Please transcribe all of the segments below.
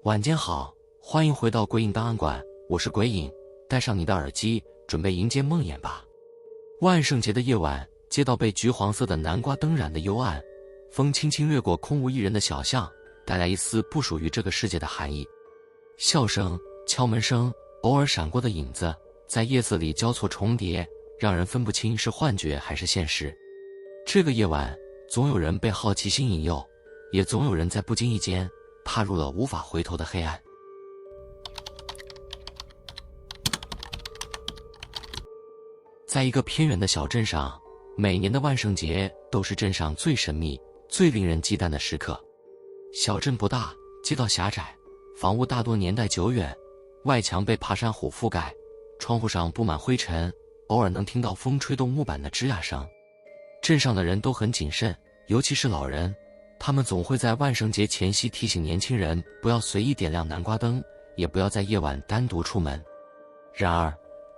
晚间好，欢迎回到鬼影档案馆，我是鬼影，戴上你的耳机，准备迎接梦魇吧。万圣节的夜晚，街道被橘黄色的南瓜灯染得幽暗，风轻轻掠过空无一人的小巷，带来一丝不属于这个世界的寒意。笑声、敲门声，偶尔闪过的影子，在夜色里交错重叠，让人分不清是幻觉还是现实。这个夜晚，总有人被好奇心引诱，也总有人在不经意间踏入了无法回头的黑暗。在一个偏远的小镇上，每年的万圣节都是镇上最神秘、最令人忌惮的时刻。小镇不大，街道狭窄，房屋大多年代久远，外墙被爬山虎覆盖，窗户上布满灰尘，偶尔能听到风吹动木板的吱呀声。镇上的人都很谨慎，尤其是老人，他们总会在万圣节前夕提醒年轻人不要随意点亮南瓜灯，也不要在夜晚单独出门。然而，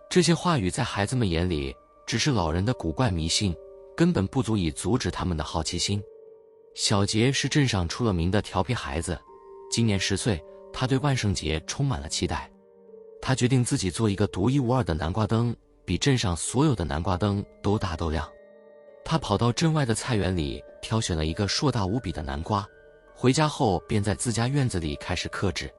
这些话语在孩子们眼里只是老人的古怪迷信，根本不足以阻止他们的好奇心。小杰是镇上出了名的调皮孩子，今年10岁，他对万圣节充满了期待。他决定自己做一个独一无二的南瓜灯，比镇上所有的南瓜灯都大都亮。他跑到镇外的菜园里挑选了一个硕大无比的南瓜，回家后便在自家院子里开始刻制。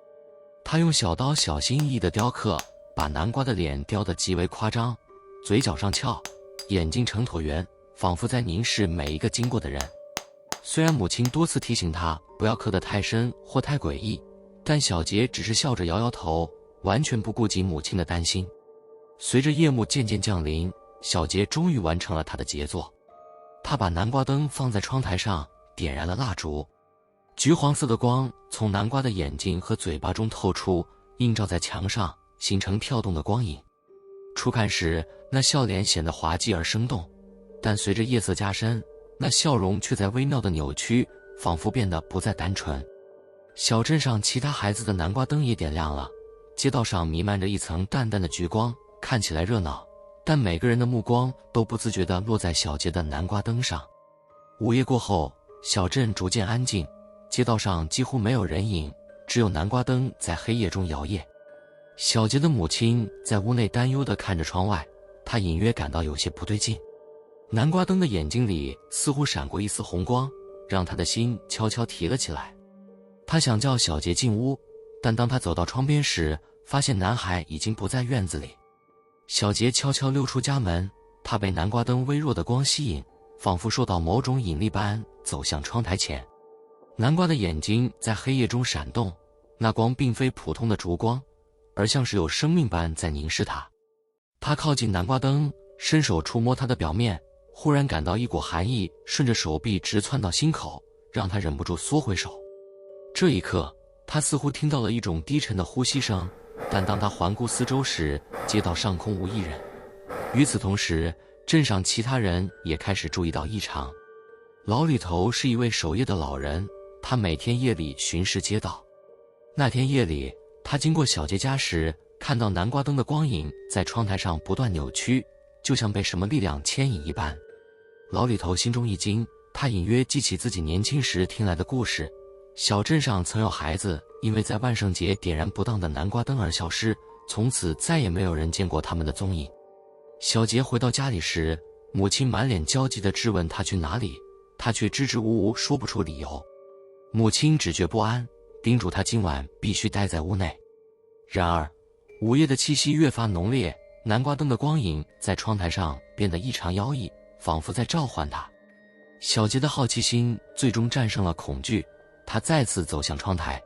他用小刀小心翼翼地雕刻，把南瓜的脸雕得极为夸张，嘴角上翘，眼睛呈椭圆，仿佛在凝视每一个经过的人。虽然母亲多次提醒他不要刻得太深或太诡异，但小杰只是笑着摇摇头，完全不顾及母亲的担心。随着夜幕渐渐降临，小杰终于完成了他的杰作。他把南瓜灯放在窗台上，点燃了蜡烛，橘黄色的光从南瓜的眼睛和嘴巴中透出，映照在墙上，形成跳动的光影。初看时，那笑脸显得滑稽而生动，但随着夜色加深，那笑容却在微妙的扭曲，仿佛变得不再单纯。小镇上其他孩子的南瓜灯也点亮了，街道上弥漫着一层淡淡的橘光，看起来热闹，但每个人的目光都不自觉地落在小杰的南瓜灯上。午夜过后，小镇逐渐安静，街道上几乎没有人影，只有南瓜灯在黑夜中摇曳。小杰的母亲在屋内担忧地看着窗外，她隐约感到有些不对劲。南瓜灯的眼睛里似乎闪过一丝红光，让她的心悄悄提了起来。她想叫小杰进屋，但当她走到窗边时，发现男孩已经不在院子里。小杰悄悄溜出家门，他被南瓜灯微弱的光吸引，仿佛受到某种引力般走向窗台前。南瓜的眼睛在黑夜中闪动，那光并非普通的烛光，而像是有生命般在凝视他。他靠近南瓜灯，伸手触摸它的表面，忽然感到一股寒意顺着手臂直窜到心口，让他忍不住缩回手。这一刻，他似乎听到了一种低沉的呼吸声，但当他环顾四周时，街道上空无一人。与此同时，镇上其他人也开始注意到异常。老李头是一位守夜的老人，他每天夜里巡视街道。那天夜里，他经过小杰家时，看到南瓜灯的光影在窗台上不断扭曲，就像被什么力量牵引一般。老李头心中一惊，他隐约记起自己年轻时听来的故事。小镇上曾有孩子因为在万圣节点燃不当的南瓜灯而消失，从此再也没有人见过他们的踪影。小杰回到家里时，母亲满脸焦急地质问他去哪里，他却支支吾吾说不出理由。母亲只觉不安，叮嘱他今晚必须待在屋内。然而，午夜的气息越发浓烈，南瓜灯的光影在窗台上变得异常妖异，仿佛在召唤他。小杰的好奇心最终战胜了恐惧，他再次走向窗台。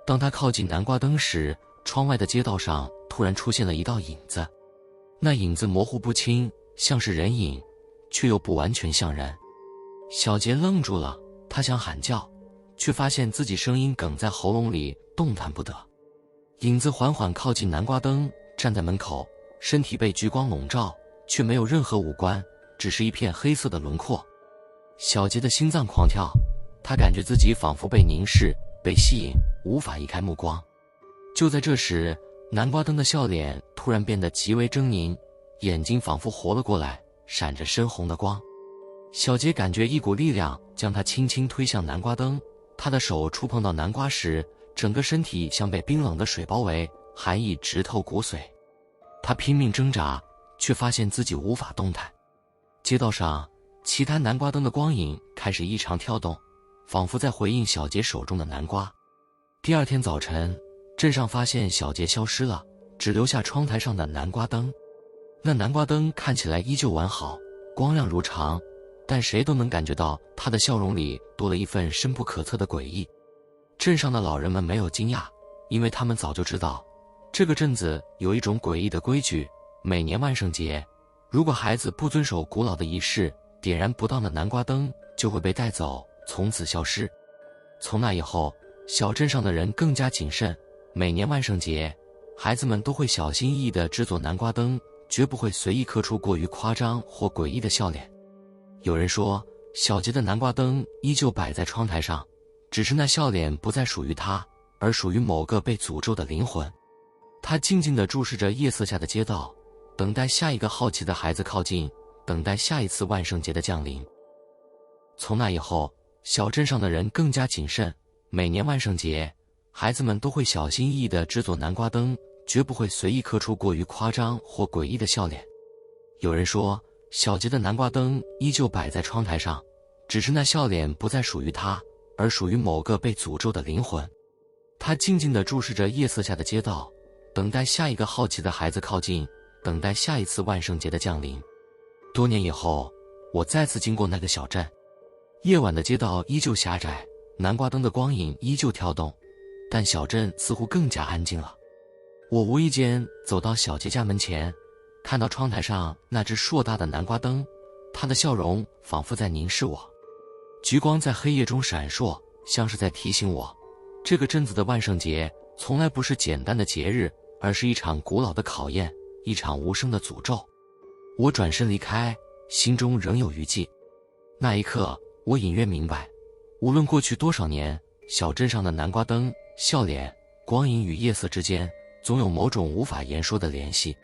当他靠近南瓜灯时，窗外的街道上突然出现了一道影子。那影子模糊不清，像是人影，却又不完全像人。小杰愣住了，他想喊叫，却发现自己声音哽在喉咙里，动弹不得。影子缓缓靠近南瓜灯，站在门口，身体被橘光笼罩，却没有任何五官，只是一片黑色的轮廓。小杰的心脏狂跳，他感觉自己仿佛被凝视，被吸引，无法移开目光。就在这时，南瓜灯的笑脸突然变得极为狰狞，眼睛仿佛活了过来，闪着深红的光。小杰感觉一股力量将他轻轻推向南瓜灯，他的手触碰到南瓜时，整个身体像被冰冷的水包围，寒意直透骨髓。他拼命挣扎，却发现自己无法动弹。街道上其他南瓜灯的光影开始异常跳动，仿佛在回应小杰手中的南瓜。第二天早晨，镇上发现小杰消失了，只留下窗台上的南瓜灯。那南瓜灯看起来依旧完好，光亮如常，但谁都能感觉到他的笑容里多了一份深不可测的诡异。镇上的老人们没有惊讶，因为他们早就知道，这个镇子有一种诡异的规矩，每年万圣节，如果孩子不遵守古老的仪式，点燃不当的南瓜灯就会被带走，从此消失。从那以后，小镇上的人更加谨慎，每年万圣节，孩子们都会小心翼翼地制作南瓜灯，绝不会随意刻出过于夸张或诡异的笑脸。有人说，小杰的南瓜灯依旧摆在窗台上，只是那笑脸不再属于他，而属于某个被诅咒的灵魂。他静静地注视着夜色下的街道，等待下一个好奇的孩子靠近，等待下一次万圣节的降临。从那以后，小镇上的人更加谨慎，每年万圣节，孩子们都会小心翼翼地制作南瓜灯，绝不会随意刻出过于夸张或诡异的笑脸。有人说，小杰的南瓜灯依旧摆在窗台上，只是那笑脸不再属于他，而属于某个被诅咒的灵魂。他静静地注视着夜色下的街道，等待下一个好奇的孩子靠近，等待下一次万圣节的降临。多年以后，我再次经过那个小镇，夜晚的街道依旧狭窄，南瓜灯的光影依旧跳动，但小镇似乎更加安静了。我无意间走到小杰家门前，看到窗台上那只硕大的南瓜灯，他的笑容仿佛在凝视我，橘光在黑夜中闪烁，像是在提醒我，这个镇子的万圣节从来不是简单的节日，而是一场古老的考验，一场无声的诅咒。我转身离开，心中仍有余悸。那一刻，我隐约明白，无论过去多少年，小镇上的南瓜灯、笑脸、光影与夜色之间，总有某种无法言说的联系。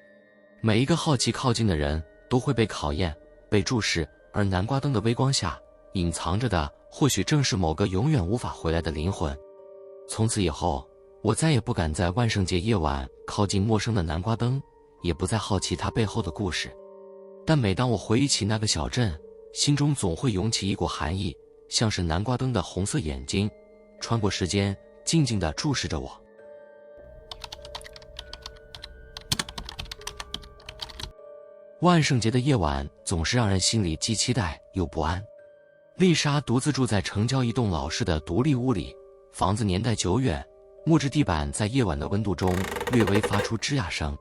每一个好奇靠近的人都会被考验，被注视，而南瓜灯的微光下隐藏着的，或许正是某个永远无法回来的灵魂。从此以后，我再也不敢在万圣节夜晚靠近陌生的南瓜灯，也不再好奇它背后的故事。但每当我回忆起那个小镇，心中总会涌起一股寒意，像是南瓜灯的红色眼睛，穿过时间，静静地注视着我。万圣节的夜晚总是让人心里既期待又不安。丽莎独自住在城郊一栋老式的独立屋里，房子年代久远，木质地板在夜晚的温度中略微发出吱呀声。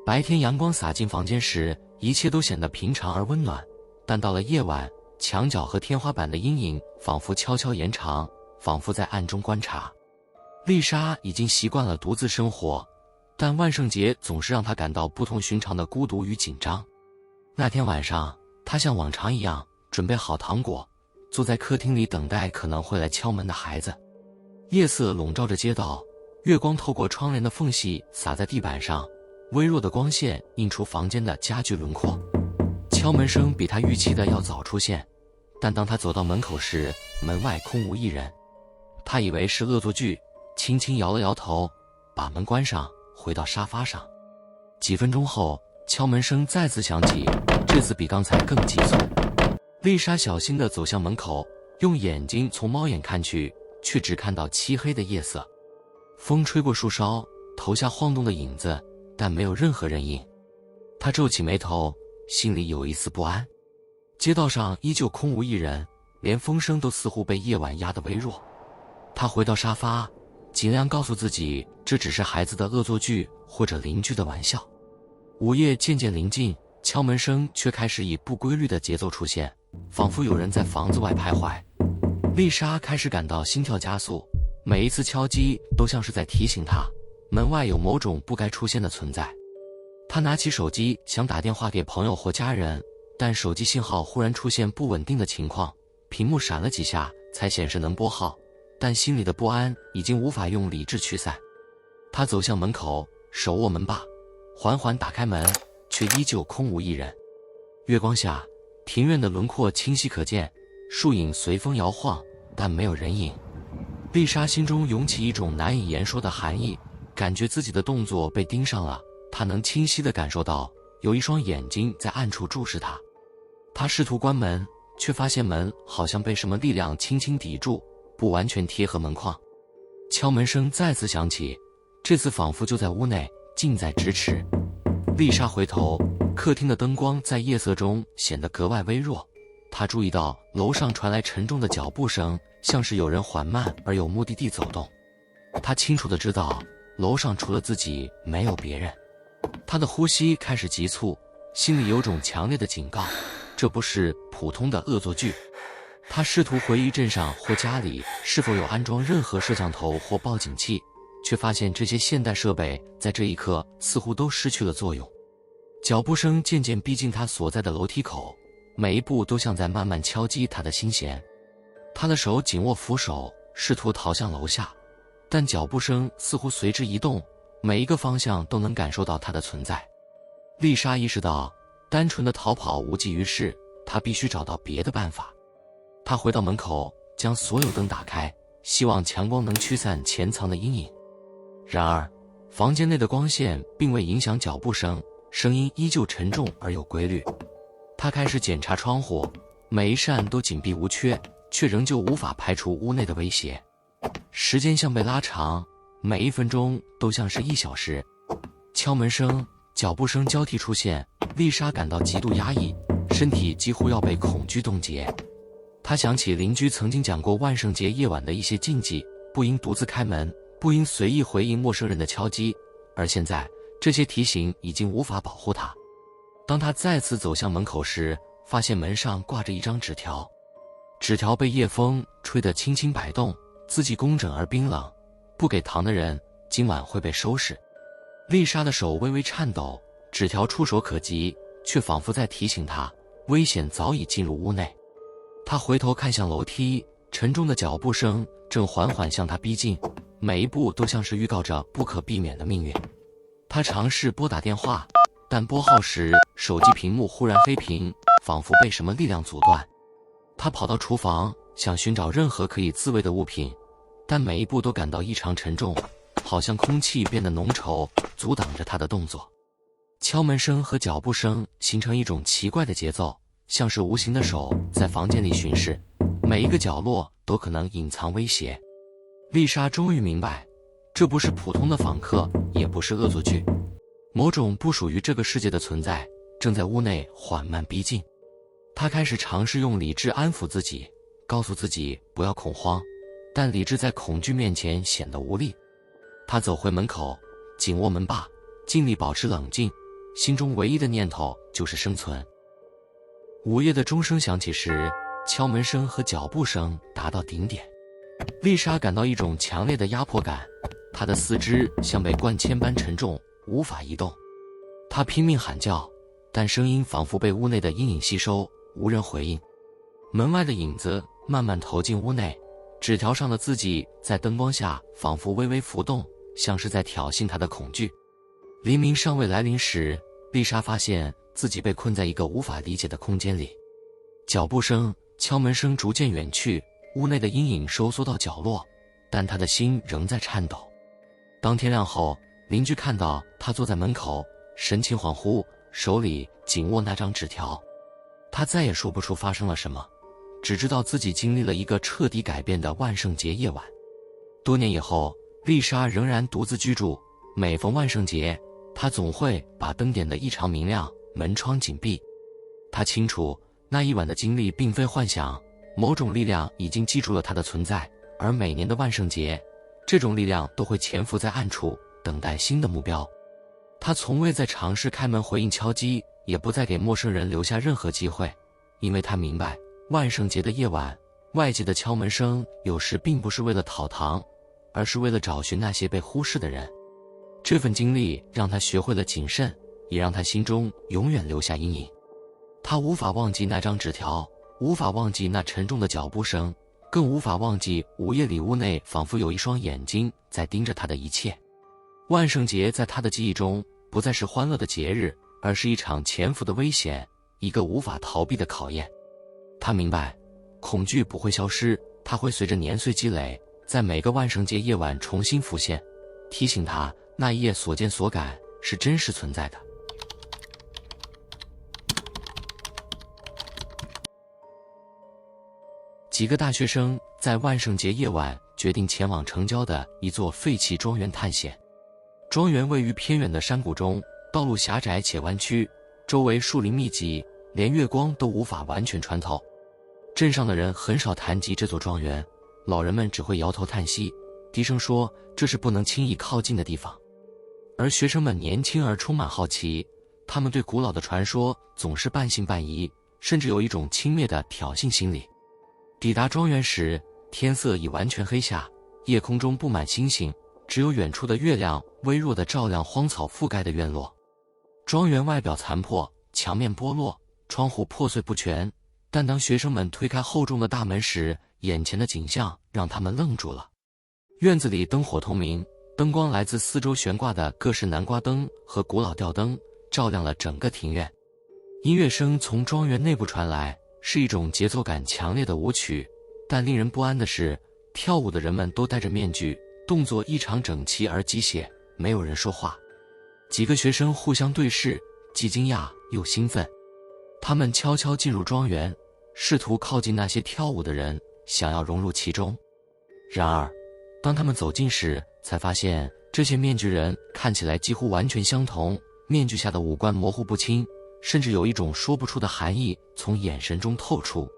白天阳光洒进房间时，一切都显得平常而温暖，但到了夜晚，墙角和天花板的阴影仿佛悄悄延长，仿佛在暗中观察。丽莎已经习惯了独自生活，但万圣节总是让她感到不同寻常的孤独与紧张。那天晚上，她像往常一样准备好糖果，坐在客厅里等待可能会来敲门的孩子。夜色笼罩着街道，月光透过窗帘的缝隙洒在地板上，微弱的光线映出房间的家具轮廓。敲门声比他预期的要早出现，但当他走到门口时，门外空无一人。他以为是恶作剧，轻轻摇了摇头，把门关上，回到沙发上。几分钟后，敲门声再次响起，这次比刚才更急促。丽莎小心地走向门口，用眼睛从猫眼看去，却只看到漆黑的夜色。风吹过树梢，投下晃动的影子，但没有任何人影。她皱起眉头，心里有一丝不安。街道上依旧空无一人，连风声都似乎被夜晚压得微弱。她回到沙发，尽量告诉自己这只是孩子的恶作剧或者邻居的玩笑。午夜渐渐临近，敲门声却开始以不规律的节奏出现，仿佛有人在房子外徘徊。丽莎开始感到心跳加速，每一次敲击都像是在提醒她，门外有某种不该出现的存在。她拿起手机想打电话给朋友或家人，但手机信号忽然出现不稳定的情况，屏幕闪了几下才显示能拨号，但心里的不安已经无法用理智驱散。她走向门口，手握门把，缓缓打开门，却依旧空无一人。月光下，庭院的轮廓清晰可见，树影随风摇晃，但没有人影。丽莎心中涌起一种难以言说的寒意，感觉自己的动作被盯上了。她能清晰地感受到有一双眼睛在暗处注视她。她试图关门，却发现门好像被什么力量轻轻抵住，不完全贴合门框。敲门声再次响起，这次仿佛就在屋内，近在咫尺。丽莎回头，客厅的灯光在夜色中显得格外微弱。她注意到楼上传来沉重的脚步声，像是有人缓慢而有目的地走动。她清楚地知道，楼上除了自己没有别人。她的呼吸开始急促，心里有种强烈的警告，这不是普通的恶作剧。她试图回忆镇上或家里是否有安装任何摄像头或报警器，却发现这些现代设备在这一刻似乎都失去了作用。脚步声渐渐逼近她所在的楼梯口，每一步都像在慢慢敲击她的心弦。她的手紧握扶手，试图逃向楼下，但脚步声似乎随之移动，每一个方向都能感受到她的存在。丽莎意识到，单纯的逃跑无济于事，她必须找到别的办法。她回到门口，将所有灯打开，希望强光能驱散潜藏的阴影。然而，房间内的光线并未影响脚步声，声音依旧沉重而有规律。她开始检查窗户，每一扇都紧闭无缺，却仍旧无法排除屋内的威胁。时间像被拉长，每一分钟都像是1小时。敲门声、脚步声交替出现，丽莎感到极度压抑，身体几乎要被恐惧冻结。她想起邻居曾经讲过万圣节夜晚的一些禁忌，不应独自开门，不应随意回应陌生人的敲击，而现在这些提醒已经无法保护她。当她再次走向门口时，发现门上挂着一张纸条，纸条被夜风吹得轻轻摆动，字迹工整而冰冷，不给糖的人今晚会被收拾。丽莎的手微微颤抖，纸条触手可及，却仿佛在提醒她，危险早已进入屋内。她回头看向楼梯，沉重的脚步声正缓缓向她逼近，每一步都像是预告着不可避免的命运。她尝试拨打电话，但拨号时手机屏幕忽然黑屏，仿佛被什么力量阻断。她跑到厨房，想寻找任何可以自慰的物品，但每一步都感到异常沉重，好像空气变得浓稠，阻挡着她的动作。敲门声和脚步声形成一种奇怪的节奏，像是无形的手在房间里巡视，每一个角落都可能隐藏威胁。丽莎终于明白，这不是普通的访客，也不是恶作剧，某种不属于这个世界的存在正在屋内缓慢逼近。她开始尝试用理智安抚自己，告诉自己不要恐慌，但理智在恐惧面前显得无力。她走回门口，紧握门把，尽力保持冷静，心中唯一的念头就是生存。午夜的钟声响起时，敲门声和脚步声达到顶点。丽莎感到一种强烈的压迫感，她的四肢像被灌铅般沉重，无法移动。她拼命喊叫，但声音仿佛被屋内的阴影吸收，无人回应。门外的影子慢慢投进屋内，纸条上的字迹在灯光下仿佛微微浮动，像是在挑衅她的恐惧。黎明尚未来临时，丽莎发现自己被困在一个无法理解的空间里。脚步声、敲门声逐渐远去，屋内的阴影收缩到角落，但她的心仍在颤抖。当天亮后，邻居看到她坐在门口，神情恍惚，手里紧握那张纸条。她再也说不出发生了什么，只知道自己经历了一个彻底改变的万圣节夜晚。多年以后，丽莎仍然独自居住，每逢万圣节，她总会把灯点得异常明亮，门窗紧闭。她清楚，那一晚的经历并非幻想，某种力量已经记住了她的存在，而每年的万圣节，这种力量都会潜伏在暗处，等待新的目标。她从未再尝试开门回应敲击，也不再给陌生人留下任何机会，因为她明白，万圣节的夜晚，外界的敲门声有时并不是为了讨糖，而是为了找寻那些被忽视的人。这份经历让她学会了谨慎，也让她心中永远留下阴影。她无法忘记那张纸条，无法忘记那沉重的脚步声，更无法忘记午夜里屋内仿佛有一双眼睛在盯着她的一切。万圣节在她的记忆中不再是欢乐的节日，而是一场潜伏的危险，一个无法逃避的考验。她明白，恐惧不会消失，它会随着年岁积累，在每个万圣节夜晚重新浮现，提醒他那一夜所见所感是真实存在的。几个大学生在万圣节夜晚决定前往城郊的一座废弃庄园探险。庄园位于偏远的山谷中，道路狭窄且弯曲，周围树林密集，连月光都无法完全穿透。镇上的人很少谈及这座庄园，老人们只会摇头叹息，低声说这是不能轻易靠近的地方。而学生们年轻而充满好奇，他们对古老的传说总是半信半疑，甚至有一种轻蔑的挑衅心理。抵达庄园时，天色已完全黑下，夜空中布满星星，只有远处的月亮微弱地照亮荒草覆盖的院落。庄园外表残破，墙面剥落，窗户破碎不全，但当学生们推开厚重的大门时，眼前的景象让他们愣住了。院子里灯火通明，灯光来自四周悬挂的各式南瓜灯和古老吊灯，照亮了整个庭院。音乐声从庄园内部传来，是一种节奏感强烈的舞曲，但令人不安的是，跳舞的人们都戴着面具，动作异常整齐而机械，没有人说话。几个学生互相对视，既惊讶又兴奋。他们悄悄进入庄园，试图靠近那些跳舞的人，想要融入其中。然而，当他们走近时，才发现这些面具人看起来几乎完全相同，面具下的五官模糊不清，甚至有一种说不出的寒意从眼神中透出。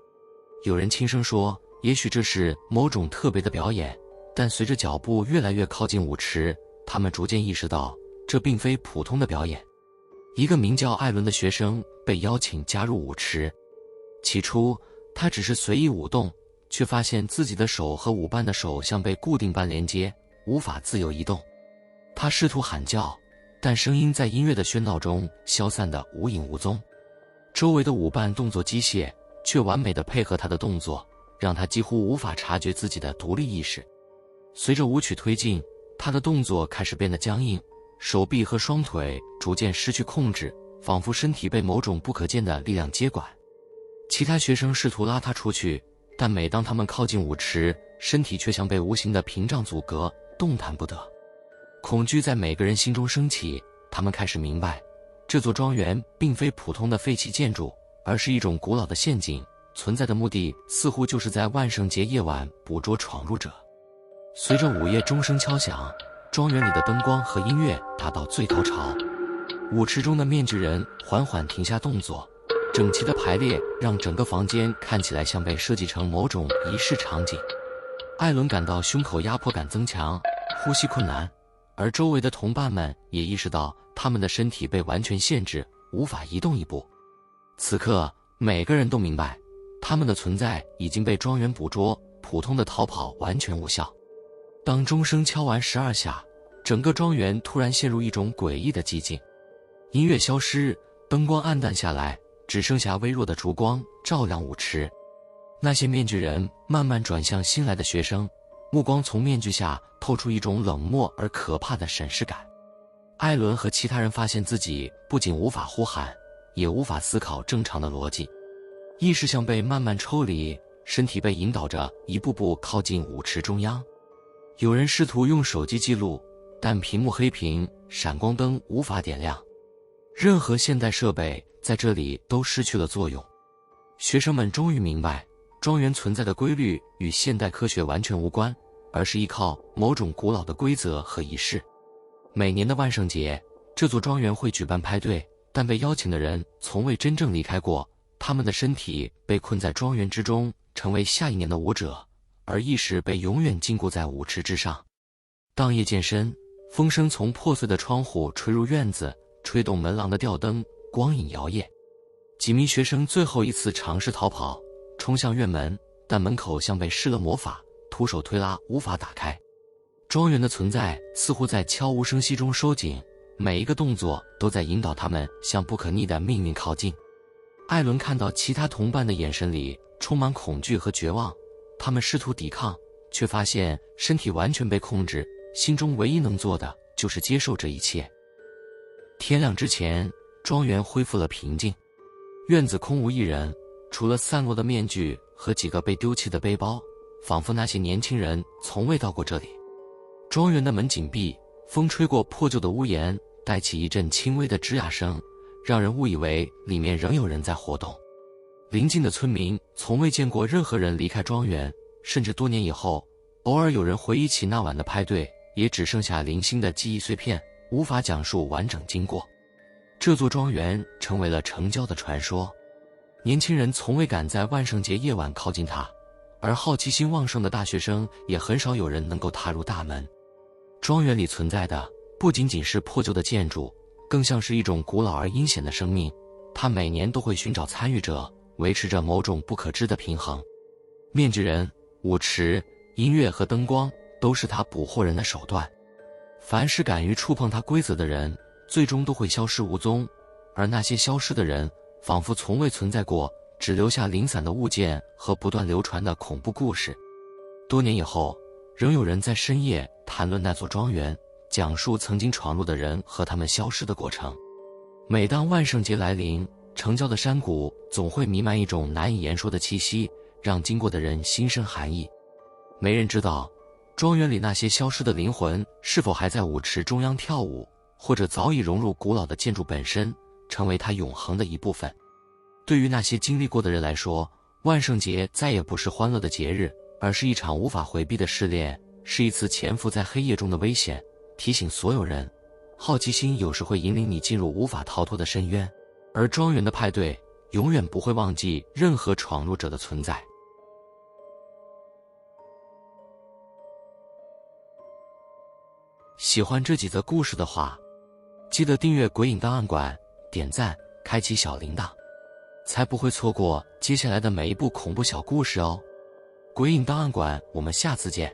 有人轻声说，也许这是某种特别的表演，但随着脚步越来越靠近舞池，他们逐渐意识到，这并非普通的表演。一个名叫艾伦的学生被邀请加入舞池。起初，他只是随意舞动，却发现自己的手和舞伴的手像被固定般连接，无法自由移动。他试图喊叫，但声音在音乐的喧闹中消散得无影无踪。周围的舞伴动作机械，却完美地配合他的动作，让他几乎无法察觉自己的独立意识。随着舞曲推进，他的动作开始变得僵硬，手臂和双腿逐渐失去控制，仿佛身体被某种不可见的力量接管。其他学生试图拉他出去，但每当他们靠近舞池，身体却像被无形的屏障阻隔，动弹不得。恐惧在每个人心中升起，他们开始明白，这座庄园并非普通的废弃建筑，而是一种古老的陷阱，存在的目的似乎就是在万圣节夜晚捕捉闯入者。随着午夜钟声敲响，庄园里的灯光和音乐达到最高潮，舞池中的面具人缓缓停下动作，整齐的排列让整个房间看起来像被设计成某种仪式场景。艾伦感到胸口压迫感增强，呼吸困难，而周围的同伴们也意识到他们的身体被完全限制，无法移动一步。此刻，每个人都明白，他们的存在已经被庄园捕捉，普通的逃跑完全无效。当钟声敲完12下，整个庄园突然陷入一种诡异的寂静，音乐消失，灯光暗淡下来，只剩下微弱的烛光照亮舞池。那些面具人慢慢转向新来的学生，目光从面具下透出一种冷漠而可怕的审视感。艾伦和其他人发现自己不仅无法呼喊，也无法思考正常的逻辑，意识像被慢慢抽离，身体被引导着一步步靠近舞池中央。有人试图用手机记录，但屏幕黑屏，闪光灯无法点亮，任何现代设备在这里都失去了作用。学生们终于明白，庄园存在的规律与现代科学完全无关，而是依靠某种古老的规则和仪式。每年的万圣节，这座庄园会举办派对，但被邀请的人从未真正离开过，他们的身体被困在庄园之中，成为下一年的舞者，而意识被永远禁锢在舞池之上。当夜渐深，风声从破碎的窗户吹入院子，吹动门廊的吊灯，光影摇曳。几名学生最后一次尝试逃跑，冲向院门，但门口像被施了魔法，徒手推拉无法打开。庄园的存在似乎在悄无声息中收紧，每一个动作都在引导他们向不可逆的命运靠近。艾伦看到其他同伴的眼神里充满恐惧和绝望，他们试图抵抗，却发现身体完全被控制，心中唯一能做的就是接受这一切。天亮之前，庄园恢复了平静，院子空无一人，除了散落的面具和几个被丢弃的背包，仿佛那些年轻人从未到过这里。庄园的门紧闭，风吹过破旧的屋檐，带起一阵轻微的吱呀声，让人误以为里面仍有人在活动。邻近的村民从未见过任何人离开庄园，甚至多年以后，偶尔有人回忆起那晚的派对，也只剩下零星的记忆碎片，无法讲述完整经过。这座庄园成为了城郊的传说，年轻人从未敢在万圣节夜晚靠近它，而好奇心旺盛的大学生也很少有人能够踏入大门。庄园里存在的不仅仅是破旧的建筑，更像是一种古老而阴险的生命，它每年都会寻找参与者，维持着某种不可知的平衡。面具人、舞池、音乐和灯光都是他捕获人的手段。凡是敢于触碰他规则的人，最终都会消失无踪，而那些消失的人，仿佛从未存在过，只留下零散的物件和不断流传的恐怖故事。多年以后，仍有人在深夜谈论那座庄园，讲述曾经闯入的人和他们消失的过程。每当万圣节来临，城郊的山谷总会弥漫一种难以言说的气息，让经过的人心生寒意。没人知道，庄园里那些消失的灵魂是否还在舞池中央跳舞，或者早已融入古老的建筑本身，成为它永恒的一部分。对于那些经历过的人来说，万圣节再也不是欢乐的节日，而是一场无法回避的试炼，是一次潜伏在黑夜中的危险，提醒所有人，好奇心有时会引领你进入无法逃脱的深渊，而庄园的派对永远不会忘记任何闯入者的存在。喜欢这几则故事的话，记得订阅鬼影档案馆，点赞，开启小铃铛，才不会错过接下来的每一部恐怖小故事哦。鬼影档案馆，我们下次见。